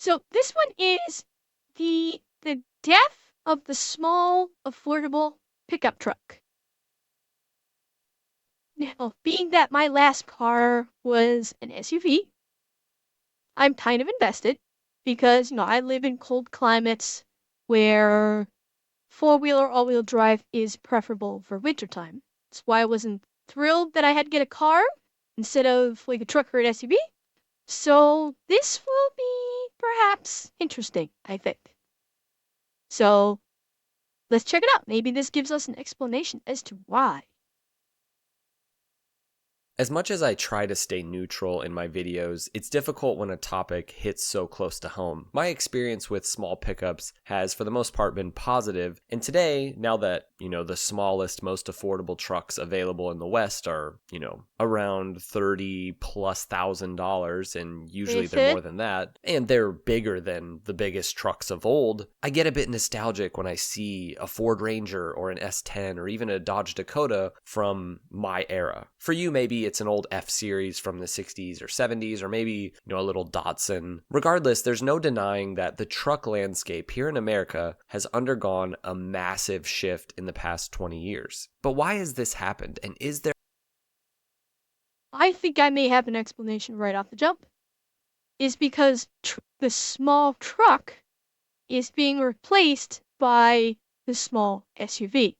So this one is the death of the small, affordable pickup truck. Now, being that my last car was an SUV, I'm kind of invested because, I live in cold climates where four-wheel or all-wheel drive is preferable for wintertime. That's why I wasn't thrilled that I had to get a car instead of like a truck or an SUV. So this will be perhaps interesting, I think. So let's check it out. Maybe this gives us an explanation as to why. As much as I try to stay neutral in my videos, it's difficult when a topic hits so close to home. My experience with small pickups has for the most part been positive, and today, now that, the smallest, most affordable trucks available in the West are, around $30,000+, and usually they're more than that, and they're bigger than the biggest trucks of old, I get a bit nostalgic when I see a Ford Ranger or an S10 or even a Dodge Dakota from my era. For you, maybe it's an old F-Series from the 60s or 70s, or maybe, a little Datsun. Regardless, there's no denying that the truck landscape here in America has undergone a massive shift in the past 20 years. But why has this happened, and is there... I think I may have an explanation right off the jump. Is because the small truck is being replaced by the small SUV.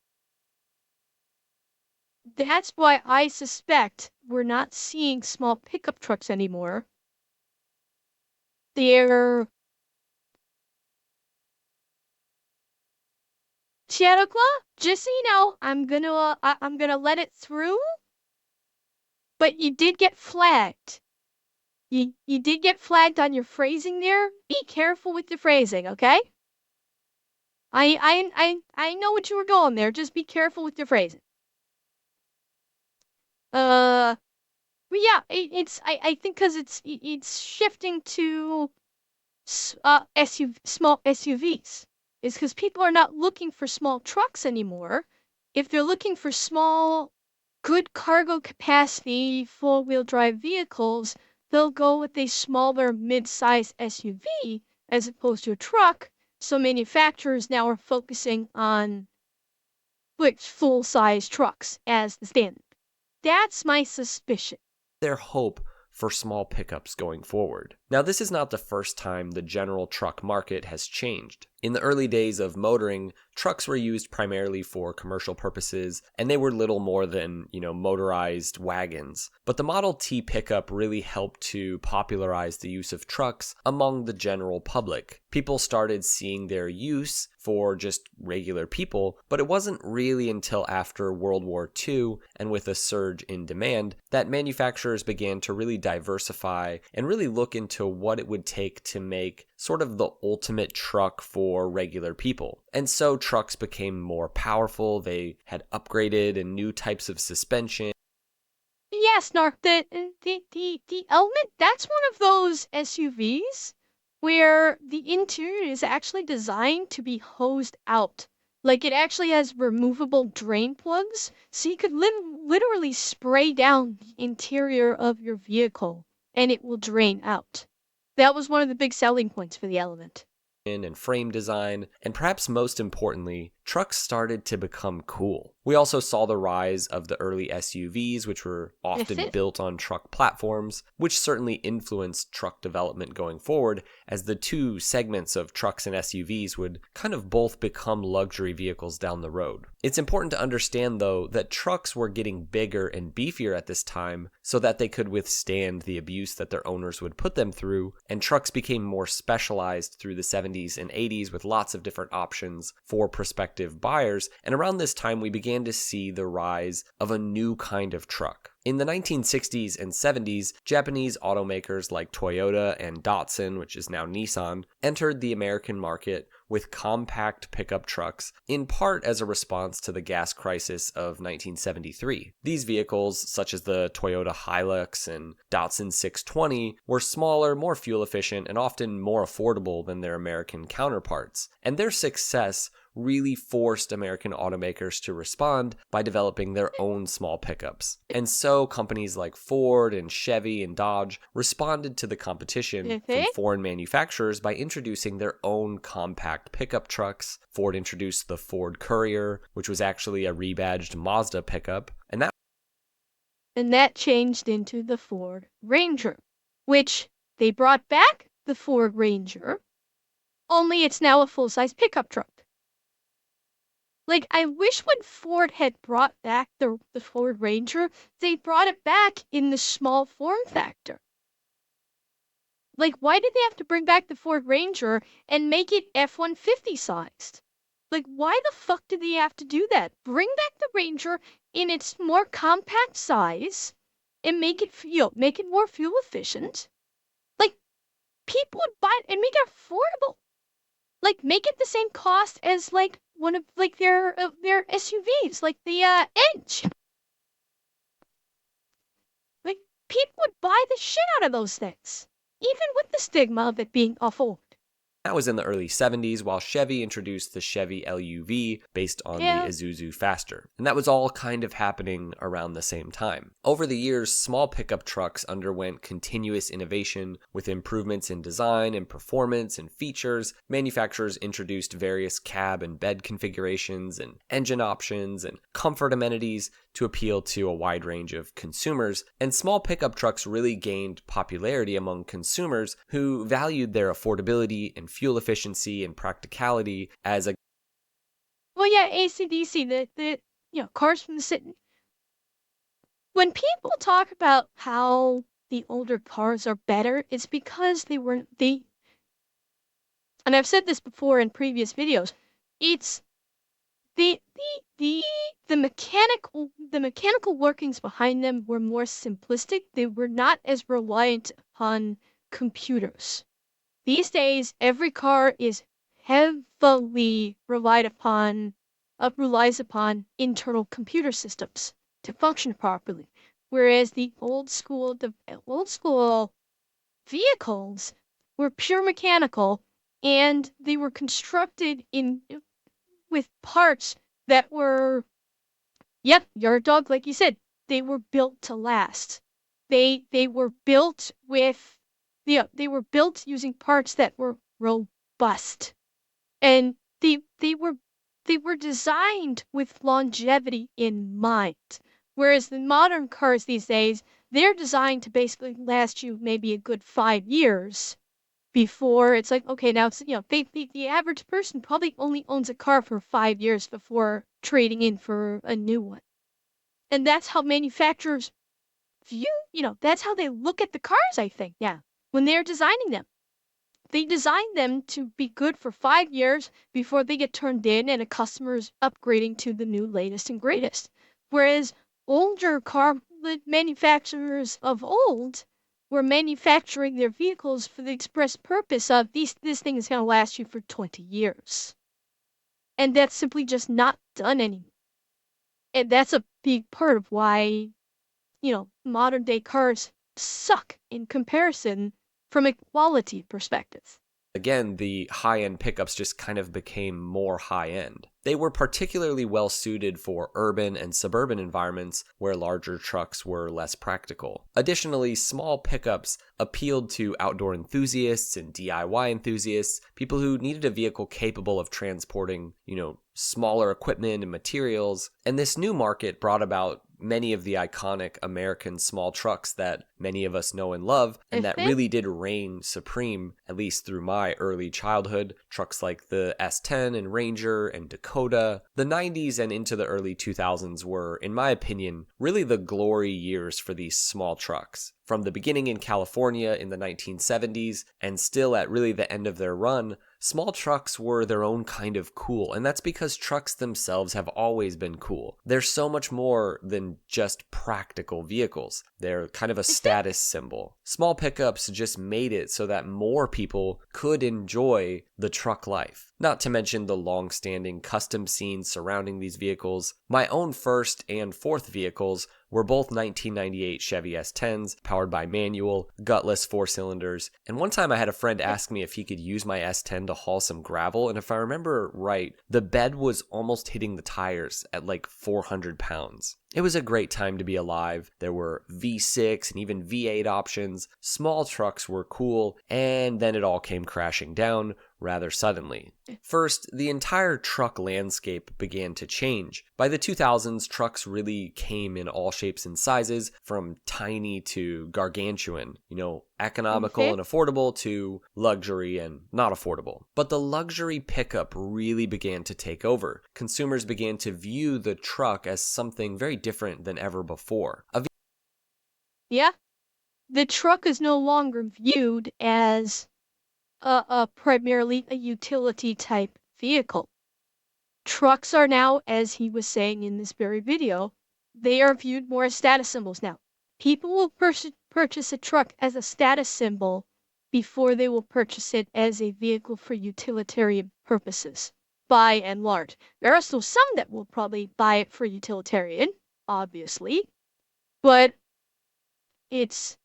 That's why I suspect we're not seeing small pickup trucks anymore. They're Shadowclaw, just so you know, I'm gonna let it through. But you did get flagged. You did get flagged on your phrasing there. Be careful with the phrasing, okay? I know what you were going there. Just be careful with your phrasing. But yeah, I think because it's shifting to small SUVs. It's because people are not looking for small trucks anymore. If they're looking for small, good cargo capacity, four-wheel drive vehicles, they'll go with a smaller mid-size SUV as opposed to a truck. So manufacturers now are focusing on full-size trucks as the standard. That's my suspicion. their hope for small pickups going forward? Now, this is not the first time the general truck market has changed. In the early days of motoring, trucks were used primarily for commercial purposes, and they were little more than, motorized wagons. But the Model T pickup really helped to popularize the use of trucks among the general public. People started seeing their use for just regular people, but it wasn't really until after World War II and with a surge in demand that manufacturers began to really diversify and really look into what it would take to make sort of the ultimate truck for regular people. And so trucks became more powerful, they had upgraded and new types of suspension. Yes, Nark, the Element, that's one of those SUVs where the interior is actually designed to be hosed out. Like it actually has removable drain plugs, so you could literally spray down the interior of your vehicle and it will drain out. That was one of the big selling points for the Element. And frame design, and perhaps most importantly, trucks started to become cool. We also saw the rise of the early SUVs, which were often built on truck platforms, which certainly influenced truck development going forward, as the two segments of trucks and SUVs would kind of both become luxury vehicles down the road. It's important to understand, though, that trucks were getting bigger and beefier at this time so that they could withstand the abuse that their owners would put them through, and trucks became more specialized through the 70s and 80s with lots of different options for prospective buyers, and around this time we began to see the rise of a new kind of truck. In the 1960s and 70s, Japanese automakers like Toyota and Datsun, which is now Nissan, entered the American market with compact pickup trucks, in part as a response to the gas crisis of 1973. These vehicles, such as the Toyota Hilux and Datsun 620, were smaller, more fuel efficient, and often more affordable than their American counterparts. And their success really forced American automakers to respond by developing their own small pickups. And so companies like Ford and Chevy and Dodge responded to the competition from foreign manufacturers by introducing their own compact pickup trucks. Ford introduced the Ford Courier, which was actually a rebadged Mazda pickup, and that changed into the Ford Ranger, which they brought back the Ford Ranger, only it's now a full-size pickup truck. Like, I wish when Ford had brought back the Ford Ranger, they brought it back in the small form factor. Like, why did they have to bring back the Ford Ranger and make it F-150 sized? Like, why the fuck did they have to do that? Bring back the Ranger in its more compact size and make it more fuel efficient. Like, people would buy it and make it affordable. Like, make it the same cost as like one of like their SUVs, like the Edge. Like, people would buy the shit out of those things, even with the stigma of it being off-road. That was in the early 70s, while Chevy introduced the Chevy LUV based on the Isuzu Faster. And that was all kind of happening around the same time. Over the years, small pickup trucks underwent continuous innovation with improvements in design and performance and features. Manufacturers introduced various cab and bed configurations and engine options and comfort amenities to appeal to a wide range of consumers, and small pickup trucks really gained popularity among consumers who valued their affordability and fuel efficiency and practicality as a AC/DC, the cars from the city. When people talk about how the older cars are better, it's because and I've said this before in previous videos, it's the mechanical workings behind them were more simplistic. They were not as reliant on computers. These days, every car is heavily relies upon internal computer systems to function properly, whereas the old school vehicles were pure mechanical, and they were constructed with parts that were, yep, your dog, like you said, they were built to last. They were built they were built using parts that were robust, and they were designed with longevity in mind. Whereas the modern cars these days, they're designed to basically last you maybe a good 5 years before it's like, okay, now it's, the average person probably only owns a car for 5 years before trading in for a new one. And that's how manufacturers view, that's how they look at the cars, I think, yeah, when they're designing them. They design them to be good for 5 years before they get turned in and a customer's upgrading to the new latest and greatest. Whereas older car manufacturers of old were manufacturing their vehicles for the express purpose of this thing is going to last you for 20 years. And that's simply just not done anymore. And that's a big part of why, modern day cars suck in comparison from a quality perspective. Again, the high-end pickups just kind of became more high-end. They were particularly well suited for urban and suburban environments where larger trucks were less practical. Additionally, small pickups appealed to outdoor enthusiasts and DIY enthusiasts, people who needed a vehicle capable of transporting, smaller equipment and materials. And this new market brought about many of the iconic American small trucks that many of us know and love, and that really did reign supreme, at least through my early childhood. Trucks like the S10 and Ranger and Dakota. The 90s and into the early 2000s were, in my opinion, really the glory years for these small trucks. From the beginning in California in the 1970s, and still at really the end of their run, small trucks were their own kind of cool, and that's because trucks themselves have always been cool. They're so much more than just practical vehicles. They're kind of a status symbol. Small pickups just made it so that more people could enjoy the truck life. Not to mention the long-standing custom scenes surrounding these vehicles. My own first and fourth vehicles were both 1998 Chevy S10s, powered by manual, gutless 4-cylinders. And one time I had a friend ask me if he could use my S10 to haul some gravel, and if I remember right, the bed was almost hitting the tires at like 400 pounds. It was a great time to be alive. There were V6 and even V8 options. Small trucks were cool, and then it all came crashing down rather suddenly. First, the entire truck landscape began to change. By the 2000s, trucks really came in all shapes and sizes, from tiny to gargantuan, economical and affordable to luxury and not affordable. But the luxury pickup really began to take over. Consumers began to view the truck as something very different than ever before. Yeah, the truck is no longer viewed as primarily a utility type vehicle. Trucks are now, as he was saying in this very video, they are viewed more as status symbols now. People will purchase a truck as a status symbol before they will purchase it as a vehicle for utilitarian purposes, by and large. There are still some that will probably buy it for utilitarian, obviously, but it's,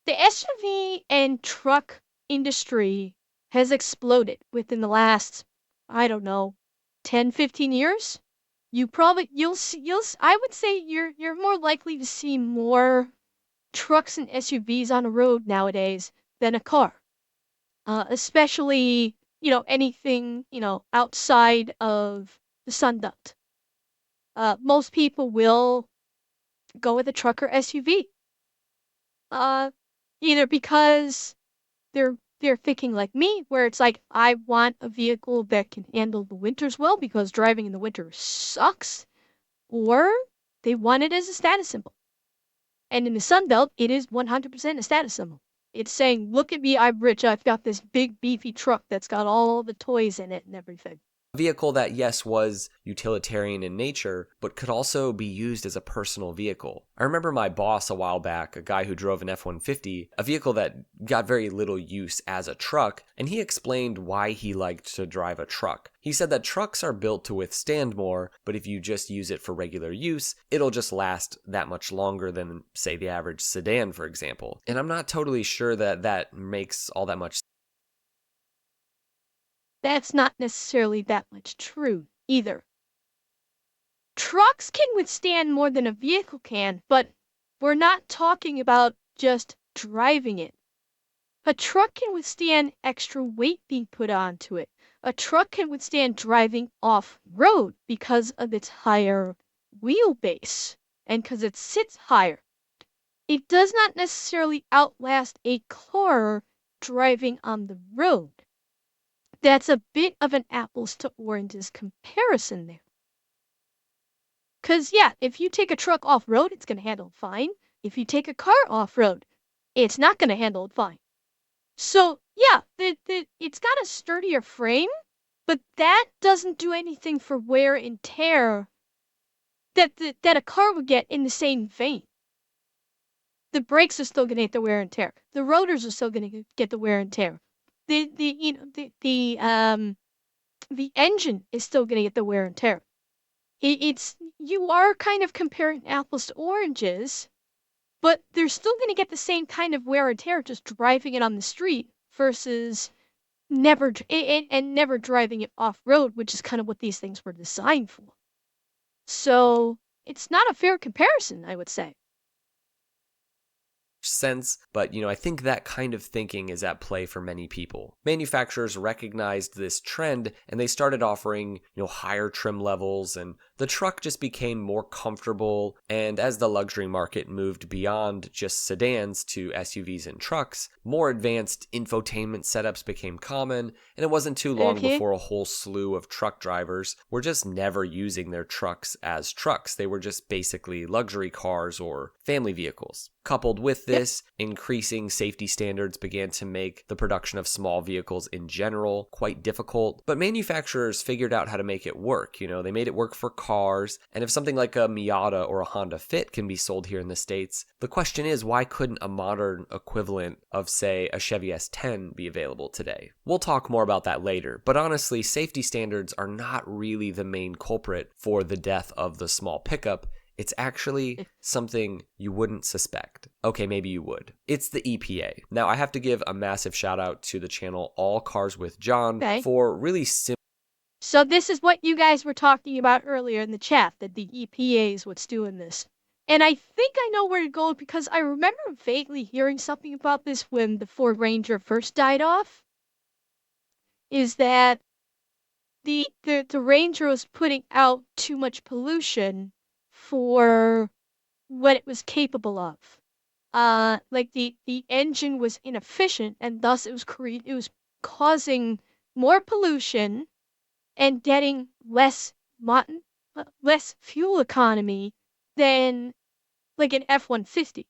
the SUV and truck industry has exploded within the last, I don't know, 10, 15 years. I would say you're more likely to see more trucks and SUVs on the road nowadays than a car. Especially, anything, outside of the Sun Belt. Most people will go with a truck or SUV. Either because they're thinking like me, where it's like, I want a vehicle that can handle the winters well because driving in the winter sucks, or they want it as a status symbol. And in the Sun Belt, it is 100% a status symbol. It's saying, look at me, I'm rich, I've got this big beefy truck that's got all the toys in it and everything. Vehicle that, yes, was utilitarian in nature, but could also be used as a personal vehicle. I remember my boss a while back, a guy who drove an F-150, a vehicle that got very little use as a truck, and he explained why he liked to drive a truck. He said that trucks are built to withstand more, but if you just use it for regular use, it'll just last that much longer than, say, the average sedan, for example. And I'm not totally sure that makes all that much sense. That's not necessarily that much true either. Trucks can withstand more than a vehicle can, but we're not talking about just driving it. A truck can withstand extra weight being put onto it. A truck can withstand driving off-road because of its higher wheelbase and because it sits higher. It does not necessarily outlast a car driving on the road. That's a bit of an apples to oranges comparison there. Because, yeah, if you take a truck off-road, it's going to handle it fine. If you take a car off-road, it's not going to handle it fine. So, yeah, it's got a sturdier frame, but that doesn't do anything for wear and tear that a car would get in the same vein. The brakes are still going to get the wear and tear. The rotors are still going to get the wear and tear. The engine is still going to get the wear and tear. You are kind of comparing apples to oranges, but they're still going to get the same kind of wear and tear just driving it on the street versus never driving it off road, which is kind of what these things were designed for. So it's not a fair comparison, I would say. Sense, but I think that kind of thinking is at play for many people. Manufacturers recognized this trend and they started offering higher trim levels, and the truck just became more comfortable. And as the luxury market moved beyond just sedans to SUVs and trucks, more advanced infotainment setups became common, and it wasn't too long before a whole slew of truck drivers were just never using their trucks as trucks. They were just basically luxury cars or family vehicles. Coupled with this, increasing safety standards began to make the production of small vehicles in general quite difficult, but manufacturers figured out how to make it work. They made it work for cars, and if something like a Miata or a Honda Fit can be sold here in the States, the question is, why couldn't a modern equivalent of, say, a Chevy S10 be available today? We'll talk more about that later, but honestly, safety standards are not really the main culprit for the death of the small pickup. It's actually something you wouldn't suspect. Okay, maybe you would. It's the EPA. Now, I have to give a massive shout out to the channel All Cars with John for really simple. So this is what you guys were talking about earlier in the chat, that the EPA is what's doing this. And I think I know where to go because I remember vaguely hearing something about this when the Ford Ranger first died off. Is that the Ranger was putting out too much pollution for what it was capable of. Like the engine was inefficient, and thus it was causing more pollution and getting less fuel economy than like an F-150.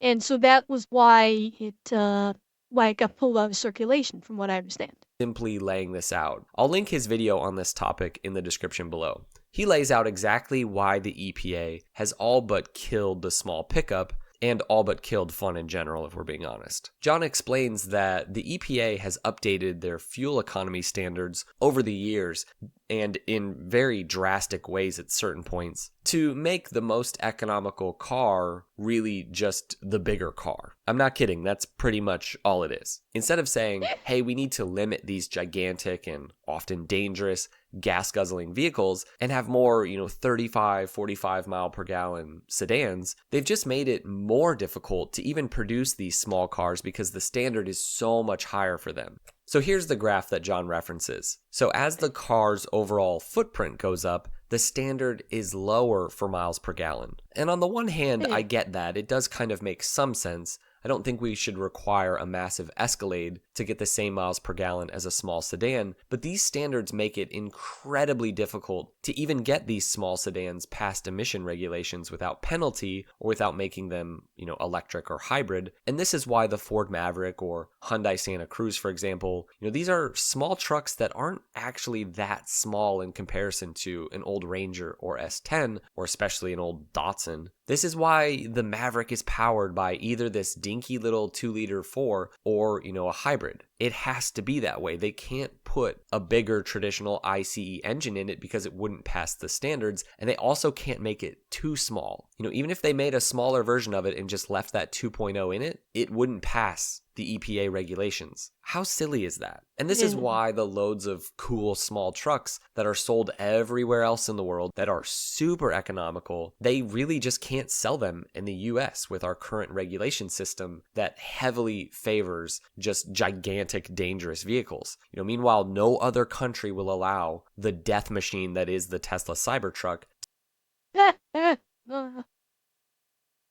And so that was why it got pulled out of circulation, from what I understand. Simply laying this out. I'll link his video on this topic in the description below. He lays out exactly why the EPA has all but killed the small pickup and all but killed fun in general, if we're being honest. John explains that the EPA has updated their fuel economy standards over the years and in very drastic ways at certain points to make the most economical car really just the bigger car. I'm not kidding, that's pretty much all it is. Instead of saying, hey, we need to limit these gigantic and often dangerous gas-guzzling vehicles and have more, 35, 45 mile per gallon sedans, they've just made it more difficult to even produce these small cars because the standard is so much higher for them. So here's the graph that John references. So as the car's overall footprint goes up, the standard is lower for miles per gallon. And on the one hand, I get that. It does kind of make some sense. I don't think we should require a massive Escalade to get the same miles per gallon as a small sedan, but these standards make it incredibly difficult to even get these small sedans past emission regulations without penalty or without making them, electric or hybrid. And this is why the Ford Maverick or Hyundai Santa Cruz, for example, these are small trucks that aren't actually that small in comparison to an old Ranger or S10, or especially an old Datsun. This is why the Maverick is powered by either this dinky little 2-liter 4 or, a hybrid. It has to be that way. They can't put a bigger traditional ICE engine in it because it wouldn't pass the standards, and they also can't make it too small. Even if they made a smaller version of it and just left that 2.0 in it, it wouldn't pass the EPA regulations. How silly is that? And this is why the loads of cool small trucks that are sold everywhere else in the world that are super economical, they really just can't sell them in the US with our current regulation system that heavily favors just gigantic, dangerous vehicles. Meanwhile, no other country will allow the death machine that is the Tesla Cybertruck.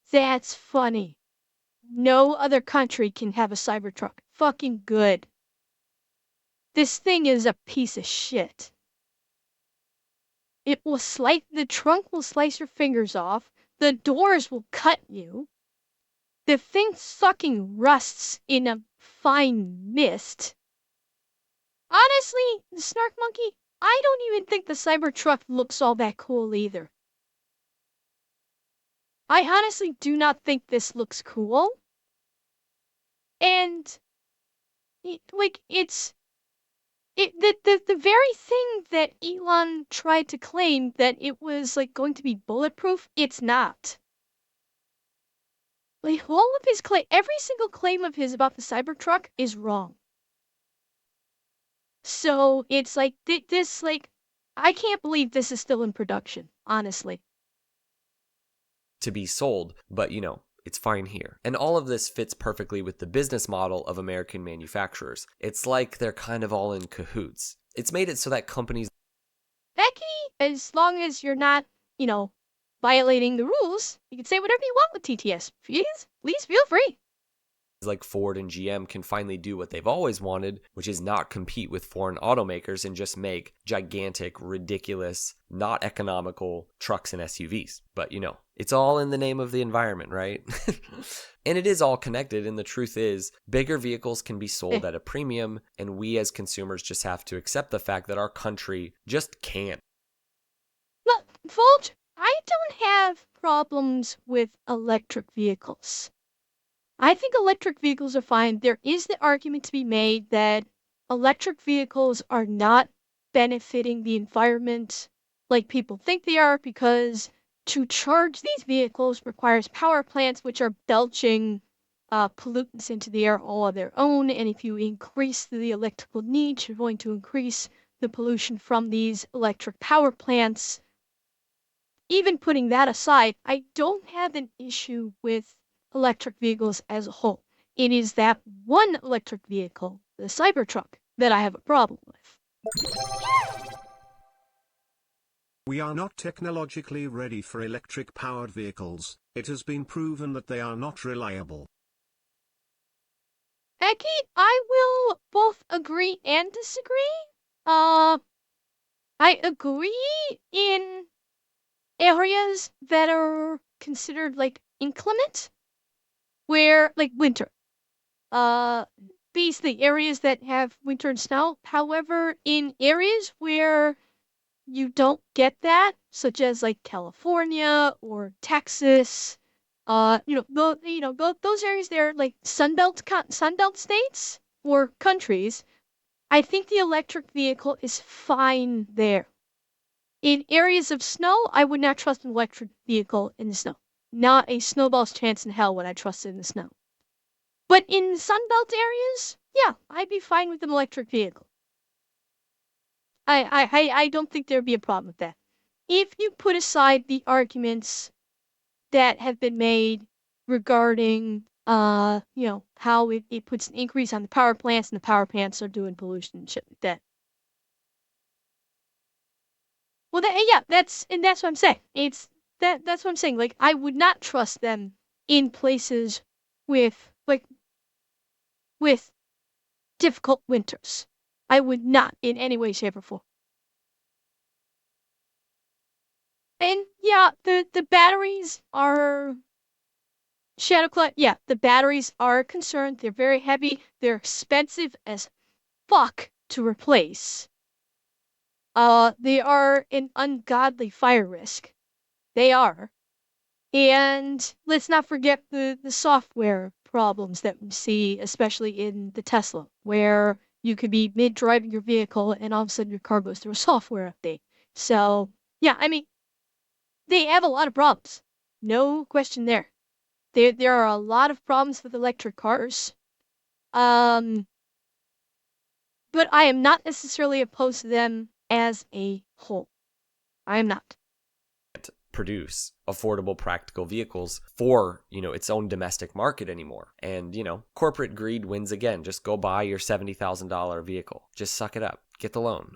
That's funny. No other country can have a Cybertruck. Fucking good. This thing is a piece of shit. The trunk will slice your fingers off. The doors will cut you. The thing sucking rusts in a fine mist. Honestly, the Snark Monkey, I don't even think the Cybertruck looks all that cool either. I honestly do not think this looks cool. And the very thing that Elon tried to claim that it was like going to be bulletproof, it's not. Like all of his every single claim of his about the Cybertruck is wrong. So it's like this I can't believe this is still in production, honestly. To be sold, but it's fine here. And all of this fits perfectly with the business model of American manufacturers. It's like they're kind of all in cahoots. It's made it so that companies, Becky, as long as you're not, violating the rules, you can say whatever you want with TTS. Please feel free. like Ford and GM can finally do what they've always wanted, which is not compete with foreign automakers and just make gigantic, ridiculous, not economical trucks and SUVs. But it's all in the name of the environment, right? And it is all connected, and the truth is, bigger vehicles can be sold at a premium, and we as consumers just have to accept the fact that our country just can't. But, Volge, I don't have problems with electric vehicles. I think electric vehicles are fine. There is the argument to be made that electric vehicles are not benefiting the environment like people think they are because to charge these vehicles requires power plants which are belching pollutants into the air all on their own. And if you increase the electrical need, you're going to increase the pollution from these electric power plants. Even putting that aside, I don't have an issue with electric vehicles as a whole. It is that one electric vehicle, the Cybertruck, that I have a problem with. We are not technologically ready for electric-powered vehicles. It has been proven that they are not reliable. Eki, I will both agree and disagree. I agree in areas that are considered like inclement, where like winter. Basically areas that have winter and snow. However, in areas where you don't get that, such as like California or Texas, those areas there, like Sunbelt states or countries, I think the electric vehicle is fine there. In areas of snow, I would not trust an electric vehicle in the snow. Not a snowball's chance in hell would I trust it in the snow. But in Sunbelt areas, yeah, I'd be fine with an electric vehicle. I don't think there'd be a problem with that. If you put aside the arguments that have been made regarding, how it puts an increase on the power plants and the power plants are doing pollution and shit like that. Well, that's what I'm saying. That's what I'm saying. Like, I would not trust them in places with with difficult winters. I would not in any way, shape, or form. And yeah, the batteries are Shadowclaw. Yeah, the batteries are a concern. They're very heavy. They're expensive as fuck to replace. They are an ungodly fire risk. They are. And let's not forget the software problems that we see, especially in the Tesla, where you could be mid driving your vehicle and all of a sudden your car goes through a software update. So, yeah, I mean, they have a lot of problems. No question there. There are a lot of problems with electric cars. But I am not necessarily opposed to them as a whole. I am not. Produce affordable practical vehicles for its own domestic market anymore, and corporate greed wins again. Just go buy your $70,000 vehicle, just suck it up, get the loan.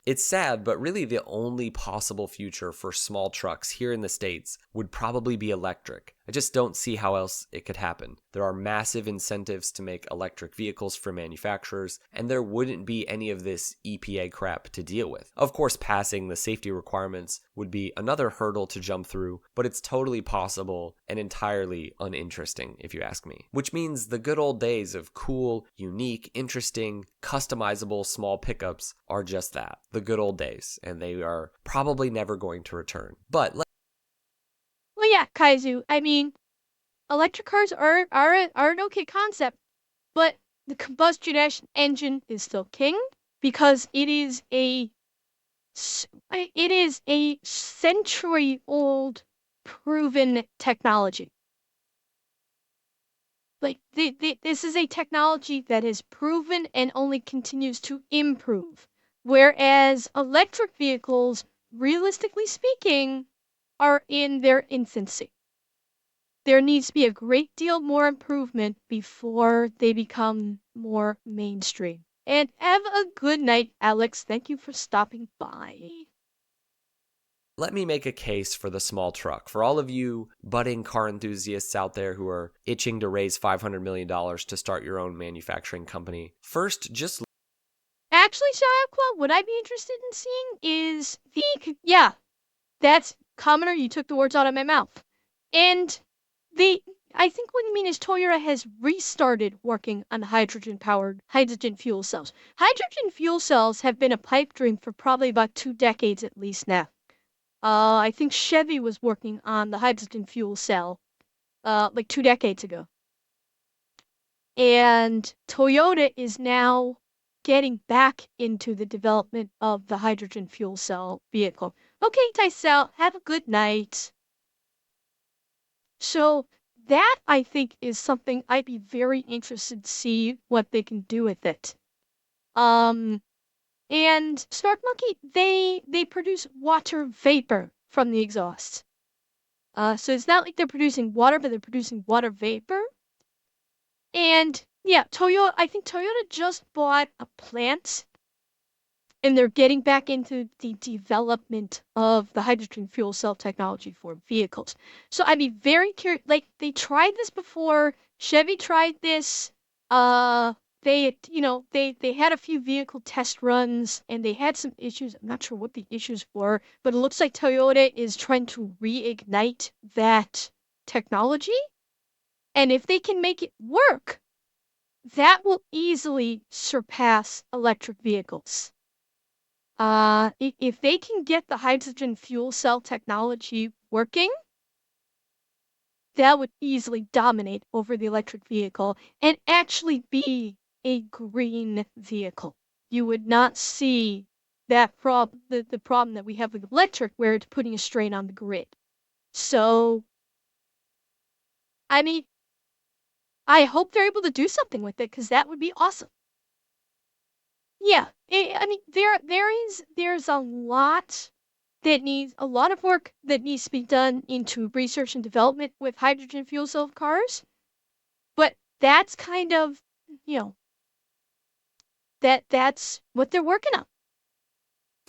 It's sad, but really the only possible future for small trucks here in the States would probably be electric. I just don't see how else it could happen. There are massive incentives to make electric vehicles for manufacturers, and there wouldn't be any of this EPA crap to deal with. Of course, passing the safety requirements would be another hurdle to jump through, but it's totally possible and entirely uninteresting, if you ask me. Which means the good old days of cool, unique, interesting, customizable small pickups are just that. The good old days, and they are probably never going to return. But well, yeah, Kaizu. I mean, electric cars are an okay concept, but the combustion engine is still king because it is a century-old proven technology. Like this is a technology that is proven and only continues to improve. Whereas electric vehicles, realistically speaking, are in their infancy. There needs to be a great deal more improvement before they become more mainstream. And have a good night, Alex. Thank you for stopping by. let me make a case for the small truck. For all of you budding car enthusiasts out there who are itching to raise $500 million to start your own manufacturing company, first, just Actually, Shia, what I'd be interested in seeing is yeah, that's commoner. You took the words out of my mouth. And I think what you mean is Toyota has restarted working on hydrogen fuel cells. Hydrogen fuel cells have been a pipe dream for probably about 2 decades at least now. I think Chevy was working on the hydrogen fuel cell, like 2 decades ago. And Toyota is now getting back into the development of the hydrogen fuel cell vehicle. Okay, Tysel, have a good night. So that I think is something I'd be very interested to see what they can do with it. And Spark Monkey, they produce water vapor from the exhaust. So it's not like they're producing water, but they're producing water vapor. And yeah, I think Toyota just bought a plant and they're getting back into the development of the hydrogen fuel cell technology for vehicles. So I'd be very curious. Like they tried this before. Chevy tried this. They had a few vehicle test runs and they had some issues. I'm not sure what the issues were, but it looks like Toyota is trying to reignite that technology. And if they can make it work, that will easily surpass electric vehicles. If they can get the hydrogen fuel cell technology working, that would easily dominate over the electric vehicle and actually be a green vehicle. You would not see that problem, the problem that we have with electric, where it's putting a strain on the grid. So, I mean, I hope they're able to do something with it because that would be awesome. Yeah, I mean, there's a lot a lot of work that needs to be done into research and development with hydrogen fuel cell cars, but that's kind of, you know, that's what they're working on.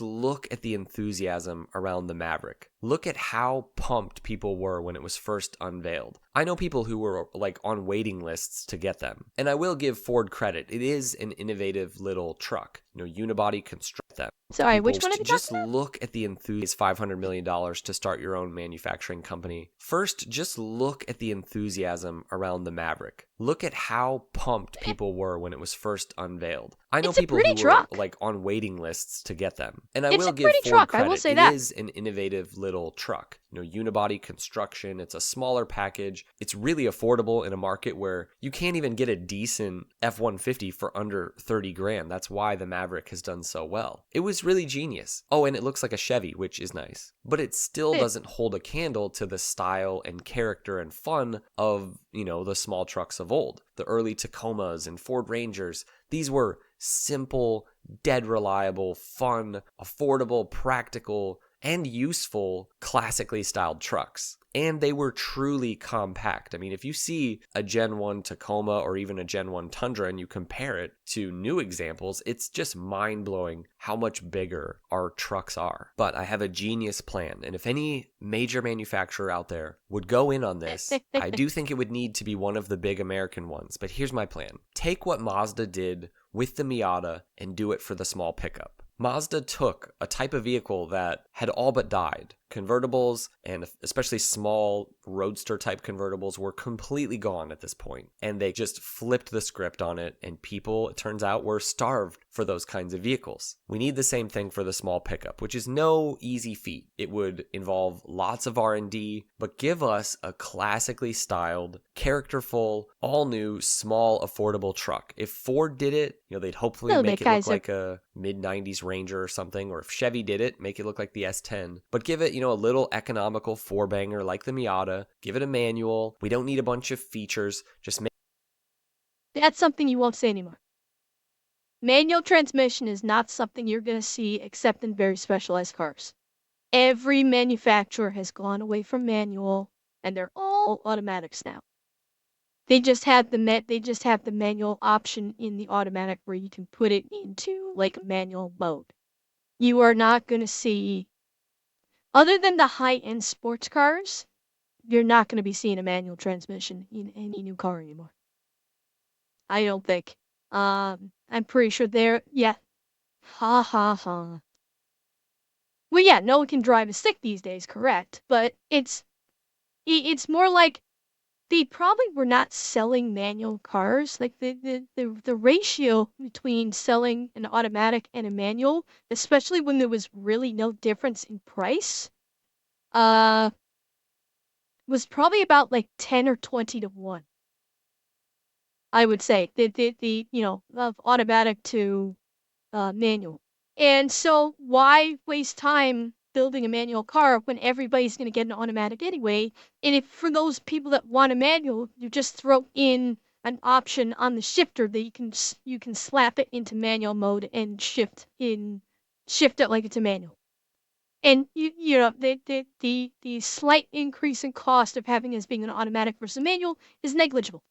Look at the enthusiasm around the Maverick. Look at how pumped people were when it was first unveiled. I know people who were like on waiting lists to get them. And I will give Ford credit. It is an innovative little truck. Unibody construct them. Sorry, which one are you just talking about? look at the enthusiasm. $500 million to start your own manufacturing company. First, just look at the enthusiasm around the Maverick. Look at how pumped people were when it was first unveiled. I know people who were like on waiting lists to get them. And I will give Ford credit. I will say it that. is an innovative little truck. Unibody construction. It's a smaller package. It's really affordable in a market where you can't even get a decent F-150 for under 30 grand. That's why the Maverick has done so well. It was really genius. Oh, and it looks like a Chevy, which is nice. But it still doesn't hold a candle to the style and character and fun of, the small trucks of old. The early Tacomas and Ford Rangers. These were simple, dead reliable, fun, affordable, practical, and useful, classically styled trucks. And they were truly compact. I mean, if you see a Gen 1 Tacoma or even a Gen 1 Tundra and you compare it to new examples, it's just mind-blowing how much bigger our trucks are. But I have a genius plan, and if any major manufacturer out there would go in on this, I do think it would need to be one of the big American ones. But here's my plan. Take what Mazda did with the Miata and do it for the small pickup. Mazda took a type of vehicle that had all but died. Convertibles, and especially small roadster type convertibles, were completely gone at this point. And they just flipped the script on it, and people, it turns out, were starved for those kinds of vehicles. We need the same thing for the small pickup, which is no easy feat. It would involve lots of R&D, but give us a classically styled, characterful, all-new, small, affordable truck. If Ford did it, they'd hopefully make it look like a mid-90s Ranger or something, or if Chevy did it, make it look like the S10. But give it, a little economical four-banger like the Miata. Give it a manual. We don't need a bunch of features. Just make... That's something you won't say anymore. Manual transmission is not something you're going to see except in very specialized cars. Every manufacturer has gone away from manual, and they're all automatics now. They just have the manual option in the automatic where you can put it into like a manual mode. You are not going to see, other than the high-end sports cars, you're not going to be seeing a manual transmission in any new car anymore. I don't think. I'm pretty sure yeah. Ha ha ha. Well, yeah, no one can drive a stick these days, correct? But it's more like they probably were not selling manual cars. Like the ratio between selling an automatic and a manual, especially when there was really no difference in price, was probably about like 10 or 20 to 1. I would say the of automatic to manual. And so why waste time building a manual car when everybody's going to get an automatic anyway? And if for those people that want a manual, you just throw in an option on the shifter that you can slap it into manual mode and shift it like it's a manual. And the slight increase in cost of having this being an automatic versus a manual is negligible.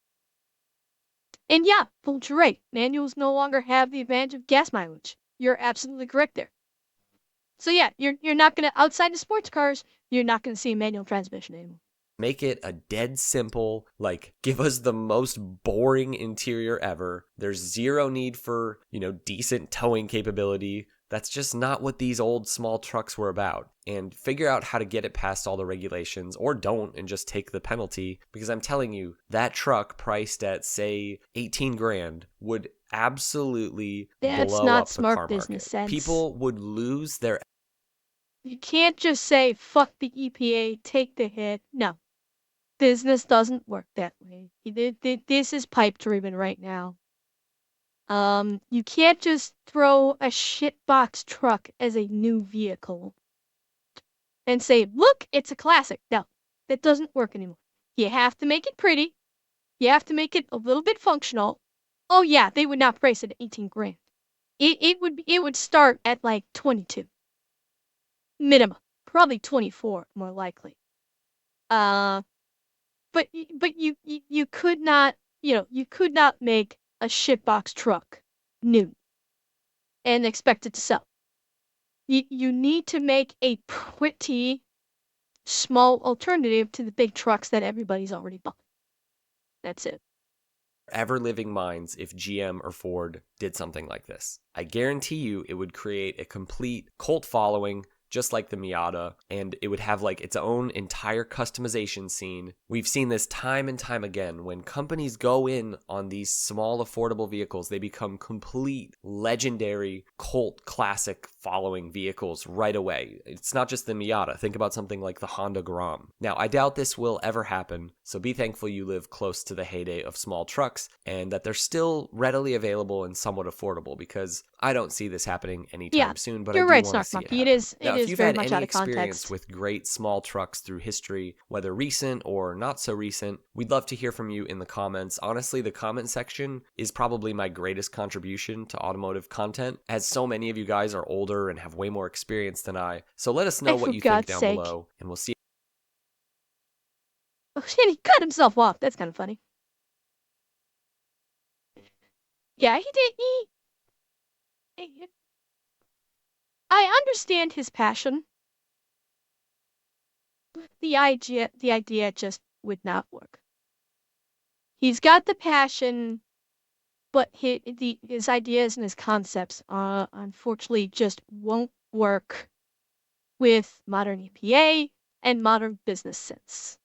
And yeah, Bolt, you're right. Manuals no longer have the advantage of gas mileage. You're absolutely correct there. So yeah, you're not gonna outside of sports cars, you're not gonna see a manual transmission anymore. Make it a dead simple, like, give us the most boring interior ever. There's zero need for, decent towing capability. That's just not what these old small trucks were about. And figure out how to get it past all the regulations, or don't and just take the penalty. Because I'm telling you, that truck priced at, say, 18 grand would absolutely That's blow not up the smart car business market. sense. People would lose their. You can't just say, fuck the EPA, take the hit. No. Business doesn't work that way. This is pipe dreaming right now. You can't just throw a shitbox truck as a new vehicle and say, look, it's a classic. No, that doesn't work anymore. You have to make it pretty. You have to make it a little bit functional. Oh yeah, they would not price it at 18 grand. It would start at like 22 minimum, probably 24 more likely. Uh, but you could not you could not make a shitbox truck new and expect it to sell. You need to make a pretty small alternative to the big trucks that everybody's already bought. That's it. Ever living minds if GM or Ford did something like this. I guarantee you it would create a complete cult following, just like the Miata, and it would have like its own entire customization scene. We've seen this time and time again. When companies go in on these small affordable vehicles, they become complete legendary cult classic following vehicles right away. It's not just the Miata. Think about something like the Honda Gram. Now, I doubt this will ever happen, so be thankful you live close to the heyday of small trucks and that they're still readily available and somewhat affordable, because I don't see this happening anytime soon, but I You're do right, want to Snark see it Monkey. happen. It Now, if is you've very had much any out of experience context. with great small trucks through history, whether recent or not so recent, we'd love to hear from you in the comments. Honestly, the comment section is probably my greatest contribution to automotive content, as so many of you guys are older and have way more experience than I. So let us know what For you think God's down sake. below, and we'll see. Oh shit, he cut himself off. That's kind of funny. Yeah, he did. I understand his passion. The idea just would not work. He's got the passion, but his ideas and his concepts unfortunately just won't work with modern EPA and modern business sense.